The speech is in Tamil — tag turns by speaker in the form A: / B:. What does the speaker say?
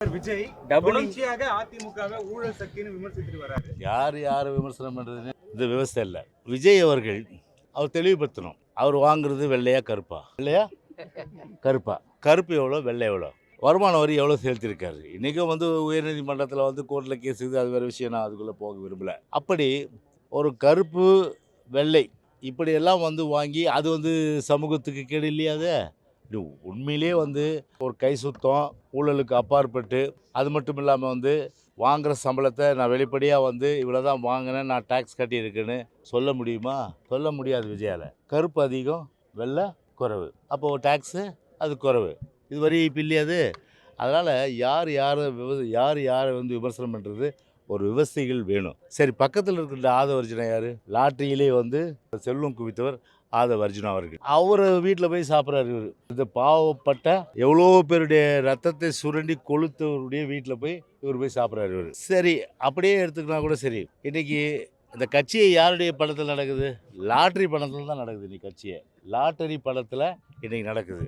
A: விஜய்
B: டபுள்
A: தொடர்ச்சியாக அதிமுகவை ஊழல் சக்தின்னு விமர்சித்துட்டு வராரு.
C: யார் விமர்சனம் பண்ணுறதுன்னு இந்த விவசாயம் இல்லை. விஜய் அவர்கள் அவர் தெளிவுபடுத்தணும். அவர் வாங்குறது வெள்ளையா கருப்பா? வெள்ளையா கருப்பா? கருப்பு எவ்வளோ, வெள்ளை எவ்வளோ, வருமான வரி எவ்வளோ செலுத்தியிருக்காரு? இன்றைக்கும் உயர்நீதிமன்றத்தில் கோர்ட்டில் கேஸ் இருக்குது, அது வேறு விஷயம். நான் அதுக்குள்ளே போக விரும்பலை. அப்படி ஒரு கருப்பு வெள்ளை இப்படியெல்லாம் வாங்கி அது சமூகத்துக்கு கேடு இல்லையா? இது உண்மையிலே ஒரு கை சுத்தம், ஊழலுக்கு அப்பாற்பட்டு, அது மட்டும் இல்லாமல் வாங்குகிற சம்பளத்தை நான் வெளிப்படையாக இவ்வளோ தான் வாங்கினேன், நான் டேக்ஸ் கட்டியிருக்கேன்னு சொல்ல முடியுமா? சொல்ல முடியாது விஜயால். கருப்பு அதிகம், வெள்ளை குறைவு. அப்போது டேக்ஸு அது குறைவு. இது வரி இப்போ இல்லையாது. அதனால் யாரை விமர்சனம் பண்ணுறது ஒரு விவசாயிகள் வேணும். சரி, பக்கத்தில் இருக்கிற ஆதவர்ஜுனா யார்? லாட்டரியிலே செல்வம் குவித்தவர் ஆதவர்ஜுனா அவர்கள். அவர் வீட்டில் போய் சாப்பிட்றாரு. இவர் இந்த பாவப்பட்ட எவ்வளோ பேருடைய ரத்தத்தை சுரண்டி கொளுத்தவருடைய வீட்டில் போய் இவர் போய் சாப்பிட்றாரு. இவர் சரி, அப்படியே எடுத்துக்கினா கூட சரி. இன்றைக்கி இந்த கட்சியை யாருடைய பணத்தில் நடக்குது? லாட்டரி பணத்தில் தான் நடக்குது. இன்றைக்கி கட்சியை லாட்டரி பணத்தில் இன்றைக்கி நடக்குது.